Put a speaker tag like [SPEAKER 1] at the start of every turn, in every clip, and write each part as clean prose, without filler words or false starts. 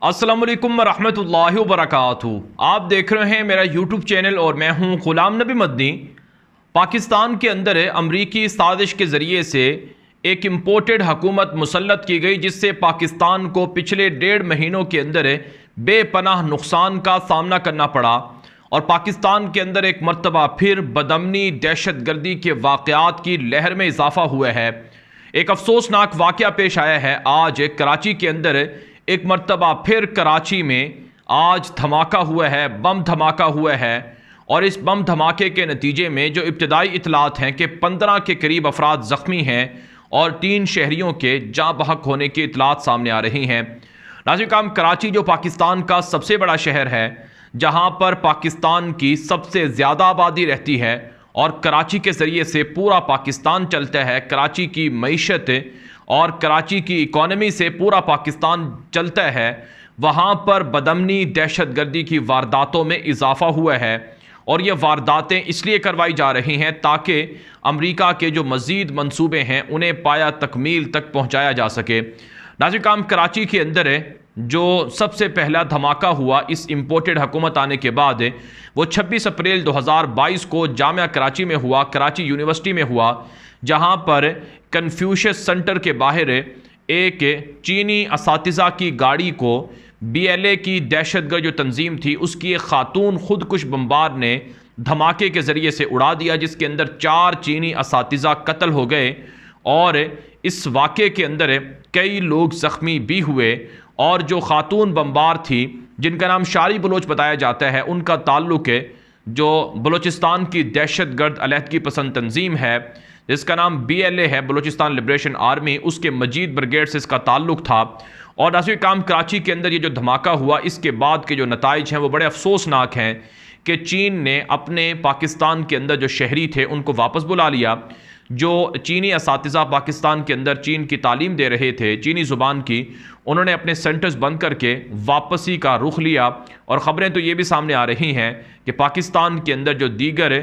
[SPEAKER 1] अस्सलाम वालेकुम रहमतुल्लाहि व बरकातुहू। आप देख रहे हैं मेरा यूट्यूब चैनल और मैं हूं गुलाम नबी मदनी। पाकिस्तान के अंदर अमरीकी साजिश के ज़रिए से एक इम्पोर्टेड हुकूमत मुसल्लत की गई, जिससे पाकिस्तान को पिछले 1.5 महीनों के अंदर बेपनाह नुकसान का सामना करना पड़ा और पाकिस्तान के अंदर एक मरतबा फिर बदअमनी दहशत गर्दी के वाक़यात की लहर में इजाफा हुआ है। एक अफसोसनाक वाक़या पेश आया है आज कराची के अंदर। एक मरतबा फिर कराची में आज धमाका हुआ है, बम धमाका हुआ है और इस बम धमाके के नतीजे में जो इब्तदाई इतलात हैं कि 15 के करीब अफराद ज़ख्मी हैं और 3 शहरियों के जाँ बहक होने की इतलात सामने आ रही हैं। नाज़रीन काम, कराची जो पाकिस्तान का सबसे बड़ा शहर है, जहाँ पर पाकिस्तान की सबसे ज़्यादा आबादी रहती है और कराची के ज़रिए से पूरा पाकिस्तान चलता है, कराची की मईशत और कराची की इकॉनमी से पूरा पाकिस्तान चलता है, वहाँ पर बदअमनी दहशत गर्दी की वारदातों में इजाफा हुआ है और ये वारदातें इसलिए करवाई जा रही हैं ताकि अमेरिका के जो मज़ीद मंसूबे हैं उन्हें पाया तकमील तक पहुँचाया जा सके। नाज़रीन काम, कराची के अंदर जो सबसे पहला धमाका हुआ इस इम्पोर्टेड हुकूमत आने के बाद वो 26 अप्रैल 2022 को जामिया कराची में हुआ, कराची यूनिवर्सिटी में हुआ, जहां पर कन्फ्यूशियस सेंटर के बाहर एक चीनी असातिज़ा की गाड़ी को BLA की दहशतगर्द जो तंजीम थी उसकी एक खातून खुदकुश बमबार ने धमाके के ज़रिए से उड़ा दिया, जिसके अंदर 4 चीनी असातिज़ा कत्ल हो गए और इस वाक़े के अंदर कई लोग ज़ख्मी भी हुए। और जो खातून बमबार थी जिनका नाम शारी बलोच बताया जाता है, उनका ताल्लुक़ जो बलोचिस्तान की दहशतगर्द अलहदगी पसंद तंजीम है जिसका नाम BLA है, बलोचिस्तान लिबरेशन आर्मी, उसके मजीद ब्रिगेड से इसका ताल्लुक़ था। और नाज़रीन काम, कराची के अंदर ये जो धमाका हुआ इसके बाद के जो नताइज हैं वो बड़े अफसोसनाक हैं कि चीन ने अपने पाकिस्तान के अंदर जो शहरी थे उनको वापस बुला लिया। जो चीनी असातिज़ा पाकिस्तान के अंदर चीन की तालीम दे रहे थे, चीनी ज़ुबान की, उन्होंने अपने सेंटर्स बंद करके वापसी का रुख लिया। और ख़बरें तो ये भी सामने आ रही हैं कि पाकिस्तान के अंदर जो दीगर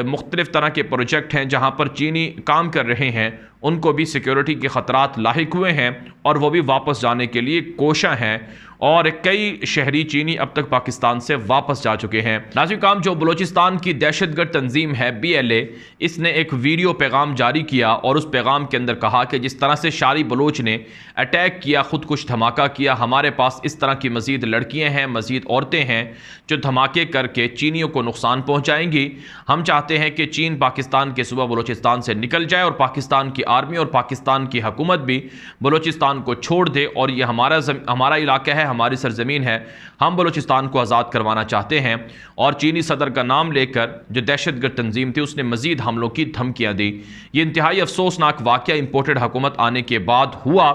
[SPEAKER 1] मुख्तलिफ़ तरह के प्रोजेक्ट हैं जहाँ पर चीनी काम कर रहे हैं उनको भी सिक्योरिटी के ख़तरात लाहिक हुए हैं और वो भी वापस जाने के लिए कोशा हैं और कई शहरी चीनी अब तक पाकिस्तान से वापस जा चुके हैं। नाज़रीन काम, जो बलोचिस्तान की दहशतगर्द तंजीम है BLA, इसने एक वीडियो पैगाम जारी किया और उस पैगाम के अंदर कहा कि जिस तरह से शारी बलोच ने अटैक किया, खुदकुश धमाका किया, हमारे पास इस तरह की मज़ीद लड़कियाँ हैं, मज़ीद औरतें हैं जो धमाके करके चीनियों को नुकसान पहुँचाएंगी। हम चाहते हैं कि चीन पाकिस्तान के सूबा बलोचिस्तान से निकल जाए और पाकिस्तान की आर्मी और पाकिस्तान की हुकूमत भी बलोचिस्तान को छोड़ दे और ये हमारा इलाका है, हमारी सरजमीन है, हम बलूचिस्तान को आज़ाद करवाना चाहते हैं। और चीनी सदर का नाम लेकर जो दहशतगर्द तंजीम थी उसने मज़ीद हमलों की धमकियाँ दी। ये इंतहाई अफसोसनाक वाक़या इम्पोर्टेड हुकूमत आने के बाद हुआ।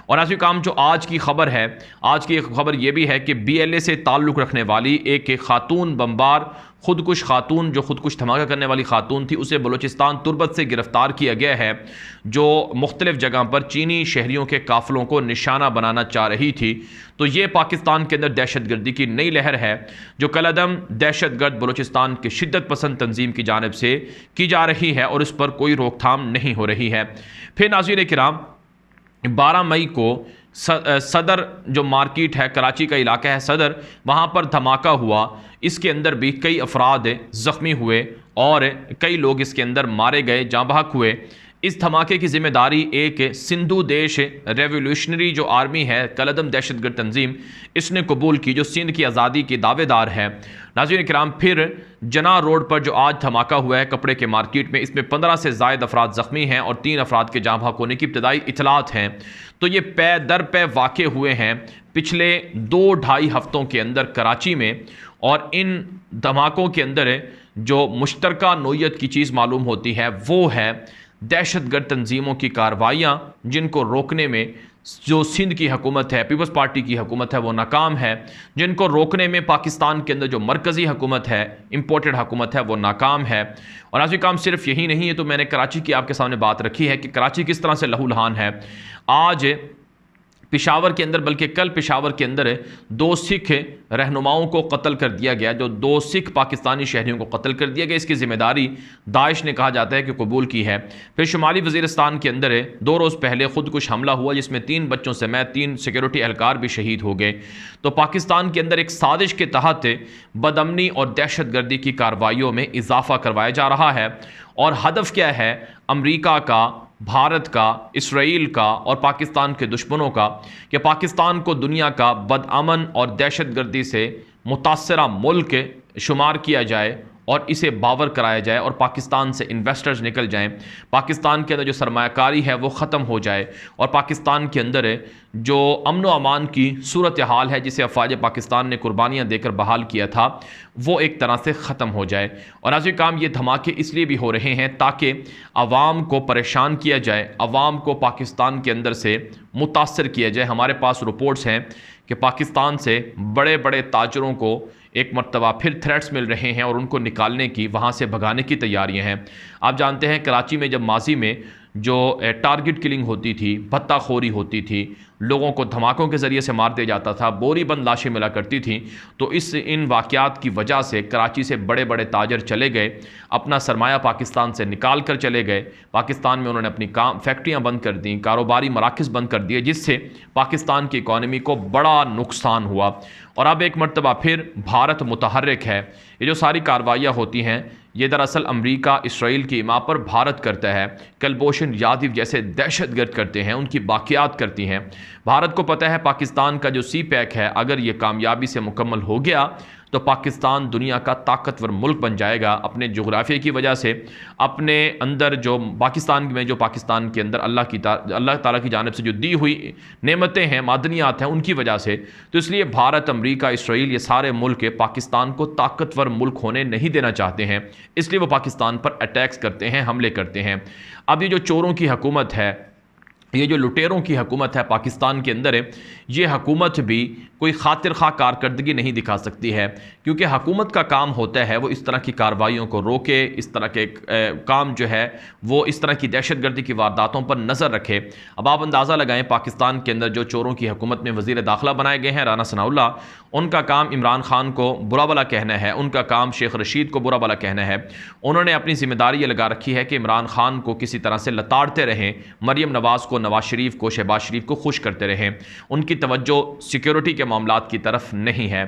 [SPEAKER 1] और ऐसी काम, जो आज की खबर है, आज की एक खबर यह भी है कि BLA से ताल्लुक़ रखने वाली एक खातून बमबार, खुदकुश खातून, जो खुदकुश धमाका करने वाली खातून थी, उसे बलूचिस्तान तुर्बत से गिरफ़्तार किया गया है, जो मुख्तलिफ़ जगह पर चीनी शहरियों के काफ़िलों को निशाना बनाना चाह रही थी। तो ये पाकिस्तान के अंदर दहशतगर्दी की नई लहर है जो कलअदम दहशतगर्द बलूचिस्तान की शिद्दत पसंद तंजीम की जानिब से की जा रही है और इस पर कोई रोकथाम नहीं हो रही है। फिर नाज़रीन किराम, 12 मई को सदर जो मार्केट है, कराची का इलाका है सदर, वहाँ पर धमाका हुआ। इसके अंदर भी कई अफराद ज़ख्मी हुए और कई लोग इसके अंदर मारे गए, जाँ बहक हुए। इस धमाके की जिम्मेदारी एक सिंधु देश रेवोल्यूशनरी जो आर्मी है, कलअदम दहशतगर्द तंजीम, इसने कबूल की, जो सिंध की आज़ादी की दावेदार है। नाज़रीन किराम, फिर जना रोड पर जो आज धमाका हुआ है कपड़े के मार्केट में, इसमें 15 से ज़ायद अफराद ज़ख्मी हैं और 3 अफराद के जाँ बहक होने की इब्तदाई इतलात हैं। तो ये पै दर पै वाक़े हुए हैं पिछले 2-2.5 हफ्तों के अंदर कराची में। और इन धमाकों के अंदर जो मुश्तरका नोयत की चीज़ मालूम होती है वो है दहशतगर्द तंजीमों की कार्रवाइयाँ, जिनको रोकने में जो सिंध की हुकूमत है, पीपल्स पार्टी की हुकूमत है, वो नाकाम है। जिनको रोकने में पाकिस्तान के अंदर जो मरकज़ी हुकूमत है, इम्पोर्टेड हुकूमत है, वो नाकाम है। और आज भी काम सिर्फ यही नहीं है, तो मैंने कराची की आपके सामने बात रखी है कि कराची किस तरह से लहूलुहान है। आज पेशावर के अंदर, बल्कि कल पेशावर के अंदर 2 सिख रहनुमाओं को कत्ल कर दिया गया, जो 2 सिख पाकिस्तानी शहरियों को कत्ल कर दिया गया। इसकी जिम्मेदारी दाइश ने कहा जाता है कि कबूल की है। फिर शुमाली वज़ीरिस्तान के अंदर 2 रोज़ पहले खुदकुश हमला हुआ जिसमें 3 बच्चों समेत 3 सिक्योरिटी एहलकार भी शहीद हो गए। तो पाकिस्तान के अंदर एक साजिश के तहत बदअमनी और दहशतगर्दी की कार्रवाइयों में इजाफा करवाया जा रहा है। और हदफ क्या है अमरीका का, भारत का, इसराइल का और पाकिस्तान के दुश्मनों का, कि पाकिस्तान को दुनिया का बदअमन और दहशतगर्दी से मुतासरा मुल्क शुमार किया जाए और इसे बावर कराया जाए और पाकिस्तान से इन्वेस्टर्स निकल जाएं, पाकिस्तान के अंदर जो सरमायाकारी है वो ख़त्म हो जाए और पाकिस्तान के अंदर जो अमन व अमान की सूरत हाल है जिसे अफवाज पाकिस्तान ने कुर्बानियाँ देकर बहाल किया था वो एक तरह से ख़त्म हो जाए। और आज काम ये धमाके इसलिए भी हो रहे हैं ताकि आवाम को परेशान किया जाए, आवाम को पाकिस्तान के अंदर से मुतासर किया जाए। हमारे पास रिपोर्ट्स हैं कि पाकिस्तान से बड़े बड़े ताजरों को एक मरतबा फिर थ्रेट्स मिल रहे हैं और उनको निकालने की, वहाँ से भगाने की तैयारियां हैं। आप जानते हैं कराची में जब माजी में जो टारगेट किलिंग होती थी, भत्ताखोरी होती थी, लोगों को धमाकों के ज़रिए से मार दिया जाता था, बोरी बंद लाशें मिला करती थी, तो इन वाक़यात की वजह से कराची से बड़े बड़े ताजर चले गए, अपना सरमाया पाकिस्तान से निकाल कर चले गए। पाकिस्तान में उन्होंने अपनी फैक्ट्रियाँ बंद कर दी, कारोबारी मराकज़ बंद कर दिए, जिससे पाकिस्तान की इकॉनमी को बड़ा नुकसान हुआ। और अब एक मरतबा फिर भारत मुतहर्रिक है। ये जो सारी कार्रवाइयाँ होती हैं ये दरअसल अमरीका इसराइल की इमा पर भारत करता है। कलभूषण यादव जैसे दहशतगर्द करते हैं, उनकी बाक़ियात करती हैं। भारत को पता है पाकिस्तान का जो CPEC है अगर ये कामयाबी से मुकम्मल हो गया तो पाकिस्तान दुनिया का ताकतवर मुल्क बन जाएगा। अपने जोग्राफिया की वजह से, अपने अंदर जो पाकिस्तान के अंदर अल्लाह ताला की जानिब से जो दी हुई नेमतें हैं, मादनियात हैं, उनकी वजह से। तो इसलिए भारत, अमरीका, इसराइल ये सारे मुल्क पाकिस्तान को ताकतवर मुल्क होने नहीं देना चाहते हैं, इसलिए वो पाकिस्तान पर अटैक्स करते हैं, हमले करते हैं। अब ये जो चोरों की हुकूमत है, ये जो लुटेरों की हुकूमत है पाकिस्तान के अंदर, ये हुकूमत भी कोई खातिर खा कारकर्दगी नहीं दिखा सकती है, क्योंकि हुकूमत का काम होता है वो इस तरह की कार्रवाइयों को रोके, इस तरह के काम जो है वो इस तरह की दहशतगर्दी की वारदातों पर नज़र रखे। अब आप अंदाज़ा लगाएं पाकिस्तान के अंदर जो चोरों की हुकूमत में वज़ीर दाखिला बनाए गए हैं राना सनाउल्लाह, उनका काम इमरान खान को बुरा भला कहना है, उनका काम शेख रशीद को बुरा भला कहना है। उन्होंने अपनी जिम्मेदारी ये लगा रखी है कि इमरान खान को किसी तरह से लताड़ते रहें, मरीम नवाज़ को, नवाज शरीफ को, शहबाज शरीफ को खुश करते रहें। उनकी तवज्जो सिक्योरिटी के मामलात की तरफ नहीं है।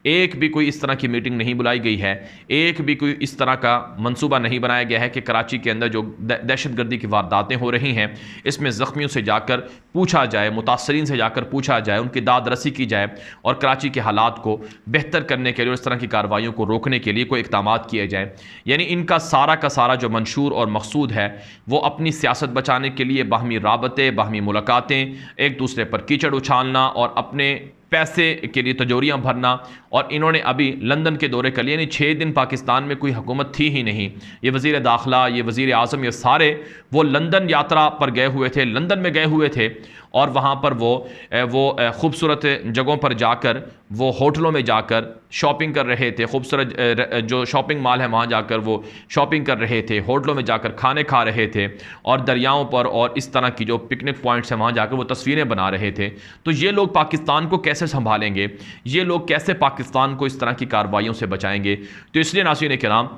[SPEAKER 1] एक भी कोई इस तरह की मीटिंग नहीं बुलाई गई है, एक भी कोई इस तरह का मंसूबा नहीं बनाया गया है कि कराची के अंदर जो दहशतगर्दी की वारदातें हो रही हैं इसमें ज़ख्मियों से जाकर पूछा जाए, मुतासरीन से जाकर पूछा जाए, उनकी दाद रसी की जाए और कराची के हालात को बेहतर करने के लिए और इस तरह की कार्रवाइयों को रोकने के लिए कोई इक़दामात किए जाए। यानी इनका सारा का सारा जो मंशूर और मकसूद है वो अपनी सियासत बचाने के लिए बाहमी राबते, बाहमी मुलाकातें, एक दूसरे पर कीचड़ उछालना और अपने पैसे के लिए तजोरियाँ भरना। और इन्होंने अभी लंदन के दौरे कर लिए, यानी 6 दिन पाकिस्तान में कोई हुकूमत थी ही नहीं। ये वज़ीर दाखिला, ये वज़ीर आज़म, ये सारे वो लंदन यात्रा पर गए हुए थे, लंदन में गए हुए थे और वहाँ पर वो खूबसूरत जगहों पर जाकर, वो होटलों में जाकर शॉपिंग कर रहे थे, खूबसूरत जो शॉपिंग मॉल है वहाँ जाकर वो शॉपिंग कर रहे थे, होटलों में जाकर खाने खा रहे थे और दरियाओं पर और इस तरह की जो पिकनिक पॉइंट्स हैं वहाँ जाकर वो तस्वीरें बना रहे थे। तो ये लोग पाकिस्तान को कैसे संभालेंगे, ये लोग कैसे पाकिस्तान को इस तरह की कार्रवाइयों से बचाएंगे? तो इसलिए नाज़रीन किराम,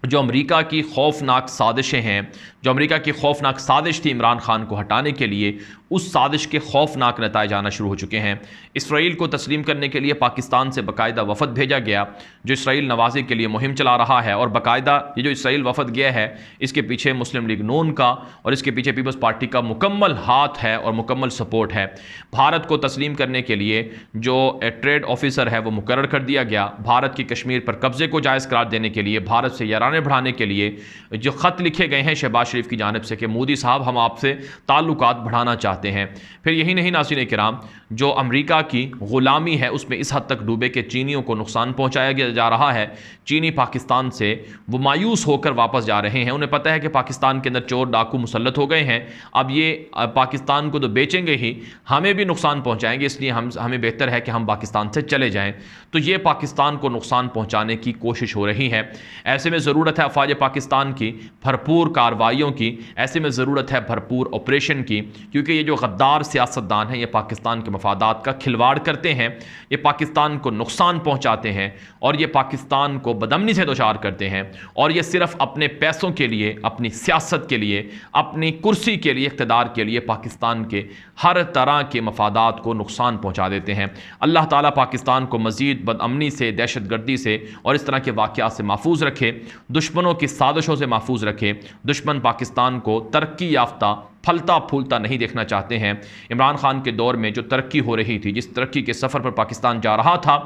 [SPEAKER 1] जो अमेरिका की खौफनाक साजिशें हैं, जो अमेरिका की खौफनाक साजिश थी इमरान खान को हटाने के लिए, उस साजिश के खौफनाक नताइज आना शुरू हो चुके हैं। इसराइल को तस्लीम करने के लिए पाकिस्तान से बाकायदा वफद भेजा गया जो इसराइल नवाजी के लिए मुहिम चला रहा है। और बाकायदा ये जो इसराइल वफद गया है इसके पीछे मुस्लिम लीग नून का और इसके पीछे पीपल्स पार्टी का मुकम्मल हाथ है और मुकम्मल सपोर्ट है। भारत को तस्लीम करने के लिए जो ट्रेड ऑफिसर है वो मुकर्रर कर दिया गया। भारत की कश्मीर पर कब्जे को जायज़ करार देने के लिए, भारत से याराने बढ़ाने के लिए जो ख़त लिखे गए हैं शहबाज शरीफ की जानिब से कि मोदी साहब हम आपसे ताल्लुकात बढ़ाना चाहते हैं। फिर यही नहीं नाज़रीन किराम, जो अमेरिका की ग़ुलामी है उसमें इस हद तक डूबे कि चीनियों को नुकसान पहुंचाया जा रहा है। चीनी पाकिस्तान से वो मायूस होकर वापस जा रहे हैं। उन्हें पता है कि पाकिस्तान के अंदर चोर डाकू मुसल्लत हो गए हैं, अब ये पाकिस्तान को तो बेचेंगे ही, हमें भी नुकसान पहुंचाएंगे, इसलिए हमें बेहतर है कि हम पाकिस्तान से चले जाएं। तो ये पाकिस्तान को नुकसान पहुंचाने की कोशिश हो रही है। ऐसे में ज़रूरत है अफवाज पाकिस्तान की भरपूर कार्रवाइयों की, ऐसे में ज़रूरत है भरपूर ऑपरेशन की, क्योंकि ये जो गद्दार सियासतदान हैं ये पाकिस्तान के मफादात का खिलवाड़ करते हैं, ये पाकिस्तान को नुकसान पहुंचाते हैं और ये पाकिस्तान को बदअमनी से दोचार करते हैं और ये सिर्फ अपने पैसों के लिए, अपनी सियासत के लिए, अपनी कुर्सी के लिए, इक़्तिदार के लिए पाकिस्तान के हर तरह के मफादात को नुकसान पहुँचा देते हैं। अल्लाह ताला पाकिस्तान को मज़ीद बदअमनी से, दहशतगर्दी से और इस तरह के वाक़यात से महफूज रखे, दुश्मनों की साजिशों से महफूज रखे। दुश्मन पाकिस्तान को तरक्की याफ्ता, फलता फूलता नहीं देखना चाहते हैं। इमरान खान के दौर में जो तरक्की हो रही थी, जिस तरक्की के सफ़र पर पाकिस्तान जा रहा था,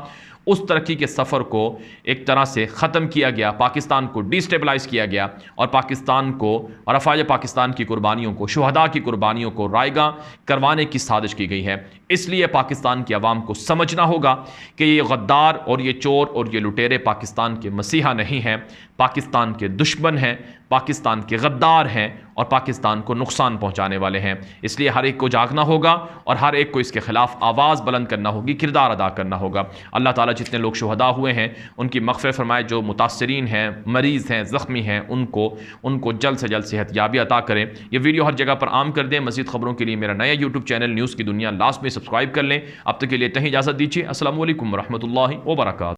[SPEAKER 1] उस तरक्की के सफ़र को एक तरह से ख़त्म किया गया, पाकिस्तान को डिस्टेबलाइज़ किया गया और पाकिस्तान को और अफ़वाज पाकिस्तान की कुर्बानियों को, शुहदा की कुर्बानियों को रायगा करवाने की साजिश की गई है। इसलिए पाकिस्तान की आवाम को समझना होगा कि ये गद्दार और ये चोर और ये लुटेरे पाकिस्तान के मसीहा नहीं हैं, पाकिस्तान के दुश्मन हैं, पाकिस्तान के गद्दार हैं और पाकिस्तान को नुकसान पहुंचाने वाले हैं। इसलिए हर एक को जागना होगा और हर एक को इसके खिलाफ आवाज़ बुलंद करना होगी, किरदार अदा करना होगा। अल्लाह ताला जितने लोग शुहदा हुए हैं उनकी मग़फ़िरत फरमाए, जो मुतासरीन हैं, मरीज़ हैं, ज़ख्मी हैं, उनको जल्द से जल्द सेहतयाबी अता करें। ये वीडियो हर जगह पर आम कर दें। मज़ीद ख़बरों के लिए मेरा नया यूट्यूब चैनल न्यूज़ की दुनिया लास्ट में सब्सक्राइब कर लें। अब तक के लिए इतनी इजाज़त दीजिए। अस्सलामु अलैकुम व रहमतुल्लाहि व बरकातुहू।